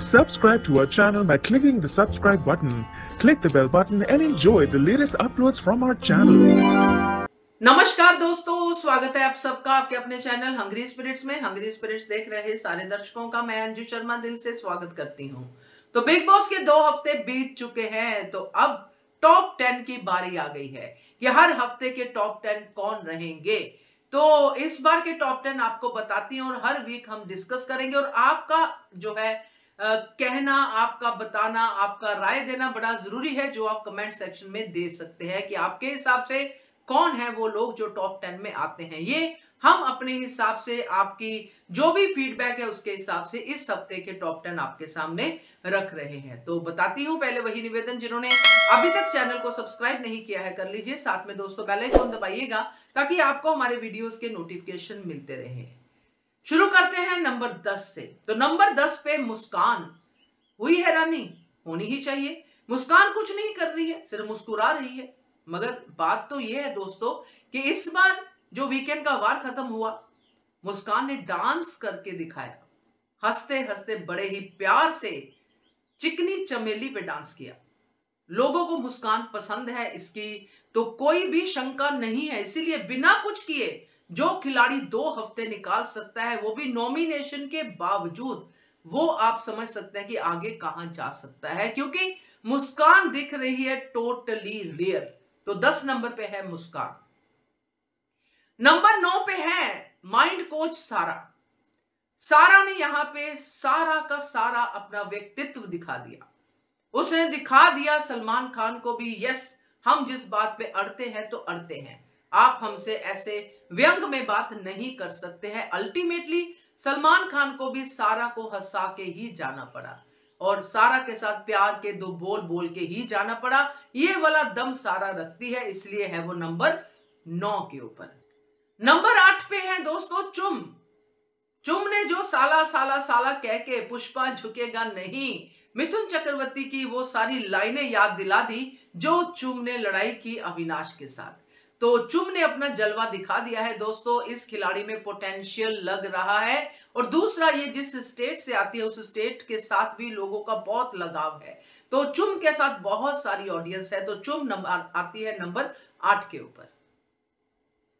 Subscribe to our channel by clicking the subscribe button. Click the bell button and enjoy the latest uploads from our channel. नमस्कार दोस्तों, स्वागत है आप सबका आपके अपने चैनल हंग्री स्पिरिट्स में। हंग्री स्पिरिट्स देख रहे सारे दर्शकों का मैं अंजू शर्मा दिल से स्वागत करती हूं। तो बिग बॉस के 2 हफ्ते बीत चुके हैं, तो अब टॉप 10 की बारी आ गई है कि हर हफ्ते के टॉप 10 कौन रहेंगे। तो इस बार के टॉप 10 आपको बताती हूं और हर वीक हम डिस्कस करेंगे। और आपका जो है कहना, आपका बताना, आपका राय देना बड़ा जरूरी है, जो आप कमेंट सेक्शन में दे सकते हैं कि आपके हिसाब से कौन है वो लोग जो टॉप 10 में आते हैं। ये हम अपने हिसाब से आपकी जो भी फीडबैक है उसके हिसाब से इस हफ्ते के टॉप 10 आपके सामने रख रहे हैं। तो बताती हूं, पहले वही निवेदन, जिन्होंने अभी तक चैनल को सब्सक्राइब नहीं किया है कर लीजिए, साथ में दोस्तों बेल आइकन दबाइएगा ताकि आपको हमारे वीडियोस के नोटिफिकेशन मिलते रहे। शुरू करते हैं नंबर 10 से। तो नंबर 10 पे मुस्कान। हुई हैरानी, होनी ही चाहिए। मुस्कान कुछ नहीं कर रही है, सिर्फ मुस्कुरा रही है। मगर बात तो यह है दोस्तों कि इस बार जो वीकेंड का वार खत्म हुआ, मुस्कान ने डांस करके दिखाया। हंसते हंसते बड़े ही प्यार से चिकनी चमेली पे डांस किया। लोगों को मुस्कान पसंद है, इसकी तो कोई भी शंका नहीं है। इसीलिए बिना कुछ किए जो खिलाड़ी 2 हफ्ते निकाल सकता है, वो भी नॉमिनेशन के बावजूद, वो आप समझ सकते हैं कि आगे कहां जा सकता है, क्योंकि मुस्कान दिख रही है टोटली रियल। तो 10 नंबर पे है मुस्कान। नंबर 9 पे है माइंड कोच सारा। सारा ने यहां पे सारा का सारा अपना व्यक्तित्व दिखा दिया। उसने दिखा दिया सलमान खान को भी, यस, हम जिस बात पे अड़ते हैं तो अड़ते हैं, आप हमसे ऐसे व्यंग में बात नहीं कर सकते हैं। अल्टीमेटली सलमान खान को भी सारा को हंसा के ही जाना पड़ा और सारा के साथ प्यार के 2 बोल बोल के ही जाना पड़ा। ये वाला दम सारा रखती है, इसलिए है वो नंबर 9 के ऊपर। नंबर 8 पे है दोस्तों चुम। चुम ने जो साला साला साला कह के पुष्पा झुकेगा नहीं, मिथुन चक्रवर्ती की वो सारी लाइनें याद दिला दी जो चुम ने लड़ाई की अविनाश के साथ। तो चुम ने अपना जलवा दिखा दिया है दोस्तों। इस खिलाड़ी में पोटेंशियल लग रहा है। और दूसरा, ये जिस स्टेट से आती है उस स्टेट के साथ भी लोगों का बहुत लगाव है, तो चुम के साथ बहुत सारी ऑडियंस है। तो चुम नंबर आती है नंबर 8 के ऊपर।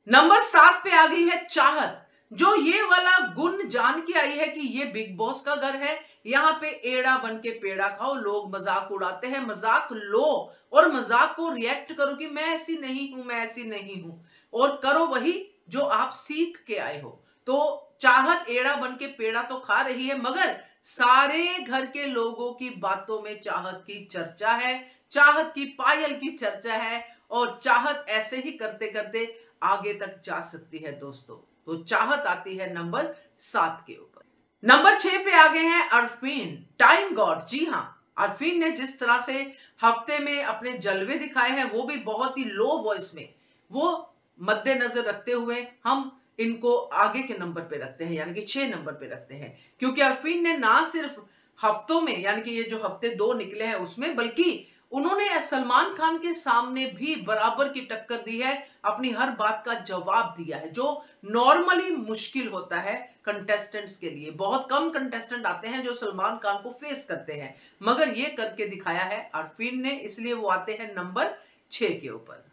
नंबर 7 पे आ गई है चाहत, जो ये वाला गुण जान के आई है कि ये बिग बॉस का घर है, यहां पे एड़ा बन के पेड़ा खाओ। लोग मजाक उड़ाते हैं, मजाक लो और मजाक को रिएक्ट करो कि मैं ऐसी नहीं हूं, मैं ऐसी नहीं हूं, और करो वही जो आप सीख के आए हो। तो चाहत एड़ा बन के पेड़ा तो खा रही है, मगर सारे घर के लोगों की बातों में चाहत की चर्चा है, चाहत की पायल की चर्चा है, और चाहत ऐसे ही करते करते आगे तक जा सकती है दोस्तों। तो चाहत आती है नंबर 7 के ऊपर। नंबर 6 पे आ गए हैं अरफीन, टाइम गॉड। जी हां, अरफीन ने जिस तरह से हफ्ते में अपने जलवे दिखाए हैं, वो भी बहुत ही लो वॉइस में, वो मद्देनजर रखते हुए हम इनको आगे के नंबर पे रखते हैं, यानी कि 6 नंबर पे रखते हैं। क्योंकि अरफीन ने ना सिर्फ हफ्तों में, यानी कि ये जो हफ्ते 2 निकले हैं उसमें, बल्कि उन्होंने सलमान खान के सामने भी बराबर की टक्कर दी है, अपनी हर बात का जवाब दिया है, जो नॉर्मली मुश्किल होता है कंटेस्टेंट्स के लिए। बहुत कम कंटेस्टेंट आते हैं जो सलमान खान को फेस करते हैं, मगर ये करके दिखाया है अरफीन ने, इसलिए वो आते हैं नंबर 6 के ऊपर।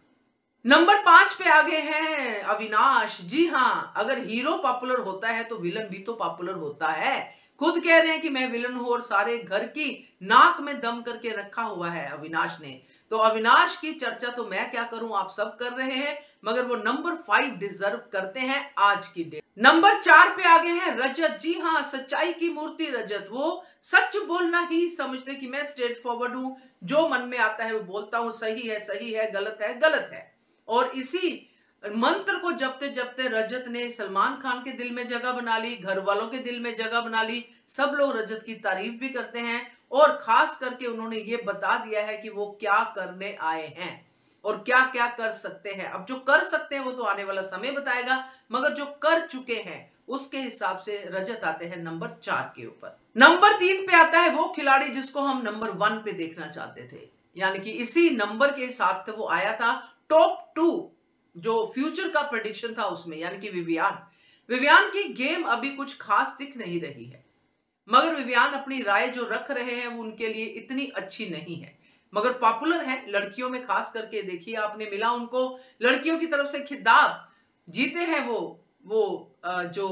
नंबर 5 पे आ गए हैं अविनाश। जी हां, अगर हीरो पॉपुलर होता है तो विलन भी तो पॉपुलर होता है। खुद कह रहे हैं कि मैं विलन हूं और सारे घर की नाक में दम करके रखा हुआ है अविनाश ने। तो अविनाश की चर्चा तो मैं क्या करूं, आप सब कर रहे हैं, मगर वो नंबर 5 डिजर्व करते हैं आज की डेट। नंबर 4 पे आ गए हैं रजत। जी हां, सच्चाई की मूर्ति रजत। वो सच बोलना ही समझते कि मैं स्ट्रेट फॉरवर्ड हूं, जो मन में आता है वो बोलता हूं, सही है गलत है गलत है। और इसी मंत्र को जपते जपते रजत ने सलमान खान के दिल में जगह बना ली, घर वालों के दिल में जगह बना ली। सब लोग रजत की तारीफ भी करते हैं, और खास करके उन्होंने ये बता दिया है कि वो क्या करने आए हैं और क्या क्या कर सकते हैं। अब जो कर सकते हैं वो तो आने वाला समय बताएगा, मगर जो कर चुके हैं उसके हिसाब से रजत आते हैं नंबर 4 के ऊपर। नंबर 3 पे आता है वो खिलाड़ी जिसको हम नंबर 1 पे देखना चाहते थे, यानी कि इसी नंबर के हिसाब से वो आया था टॉप 2 जो फ्यूचर का प्रेडिक्शन था उसमें, यानी कि विवियान की गेम अभी कुछ खास दिख नहीं रही है। मगर विवियान अपनी राय जो रख रहे हैं वो उनके लिए इतनी अच्छी नहीं है, मगर पॉपुलर है लड़कियों में। खास करके देखिए, आपने मिला उनको लड़कियों की तरफ से खिताब जीते हैं, वो जो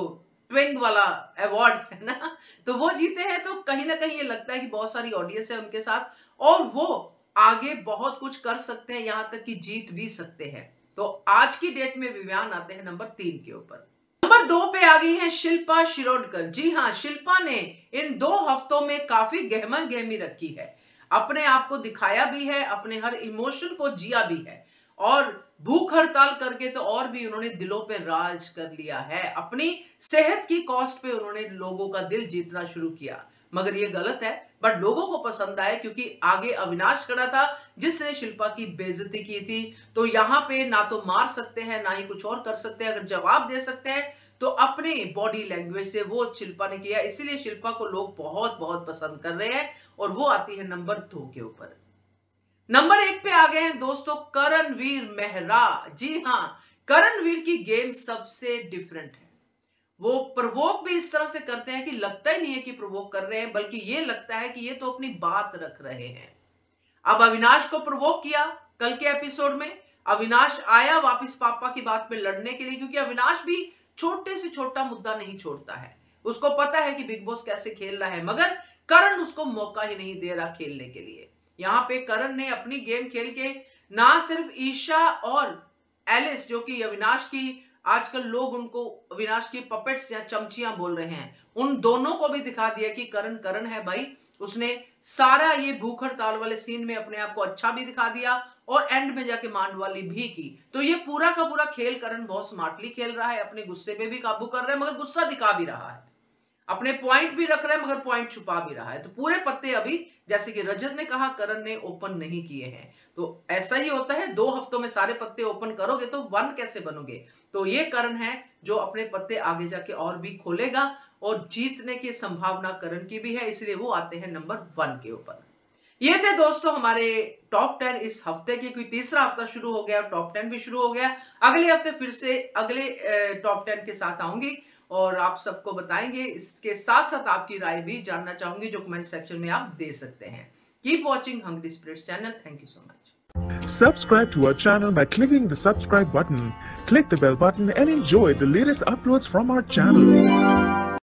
ट्विंग वाला अवार्ड है ना, तो वो जीते हैं। तो कहीं ना कहीं ये लगता है कि बहुत सारी ऑडियंस है उनके साथ और वो आगे बहुत कुछ कर सकते हैं, यहां तक कि जीत भी सकते हैं। तो आज की डेट में विवियान आते हैं नंबर 3 के ऊपर। नंबर 2 पे आ गई है शिल्पा शिरोडकर। जी हाँ, शिल्पा ने इन 2 हफ्तों में काफी गहमा गहमी रखी है, अपने आप को दिखाया भी है, अपने हर इमोशन को जिया भी है और भूख हड़ताल करके तो और भी उन्होंने दिलों पे राज कर लिया है। अपनी सेहत की कॉस्ट पे उन्होंने लोगों का दिल जीतना शुरू किया, मगर ये गलत है। बट लोगों को पसंद आया क्योंकि आगे अविनाश खड़ा था जिसने शिल्पा की बेइज्जती की थी। तो यहां पे ना तो मार सकते हैं ना ही कुछ और कर सकते हैं, अगर जवाब दे सकते हैं तो अपने बॉडी लैंग्वेज से, वो शिल्पा ने किया। इसीलिए शिल्पा को लोग बहुत बहुत पसंद कर रहे हैं और वो आती है नंबर 2 के ऊपर। नंबर 1 पे आ गए हैं दोस्तों करणवीर मेहरा। जी हाँ, करणवीर की गेम सबसे डिफरेंट है। वो प्रवोक भी इस तरह से करते हैं कि लगता ही नहीं है कि प्रवोक कर रहे हैं, बल्कि ये लगता है कि ये तो अपनी बात रख रहे हैं। अब अविनाश को प्रवोक किया कल के एपिसोड में। अविनाश आया वापस पापा की बात पे लड़ने के लिए, क्योंकि अविनाश भी छोटे से छोटा मुद्दा नहीं छोड़ता है। उसको पता है कि बिग बॉस कैसे खेलना है, मगर करण उसको मौका ही नहीं दे रहा खेलने के लिए। यहां पे करण ने अपनी गेम खेल के ना सिर्फ ईशा और एलिस, जो कि अविनाश की आजकल लोग उनको अविनाश की पपेट्स या चमचियां बोल रहे हैं, उन दोनों को भी दिखा दिया कि करण करण है भाई। उसने सारा ये भूख हड़ताल वाले सीन में अपने आप को अच्छा भी दिखा दिया और एंड में जाके मांड वाली भी की। तो ये पूरा का पूरा खेल करण बहुत स्मार्टली खेल रहा है, अपने गुस्से पे भी काबू कर रहा है, मगर गुस्सा दिखा भी रहा है, अपने पॉइंट भी रख रहा है मगर पॉइंट छुपा भी रहा है। तो पूरे पत्ते अभी, जैसे कि रजत ने कहा, करण ने ओपन नहीं किए हैं। तो ऐसा ही होता है, 2 हफ्तों में सारे पत्ते ओपन करोगे तो 1 कैसे बनोगे। तो ये करण है जो अपने पत्ते आगे जाके और भी खोलेगा और जीतने की संभावना करण की भी है, इसलिए वो आते हैं नंबर 1 के ऊपर। ये थे दोस्तों हमारे टॉप 10 इस हफ्ते के, कोई तीसरा हफ्ता शुरू हो गया, टॉप 10 भी शुरू हो गया। अगले हफ्ते फिर से अगले टॉप 10 के साथ आऊंगी और आप सबको बताएंगे। इसके साथ साथ आपकी राय भी जानना चाहूंगी जो कमेंट सेक्शन में आप दे सकते हैं। Keep watching hungry spirits channel. Thank you so much. Subscribe to our channel by clicking the subscribe button. Click the bell button and enjoy the latest uploads from our channel.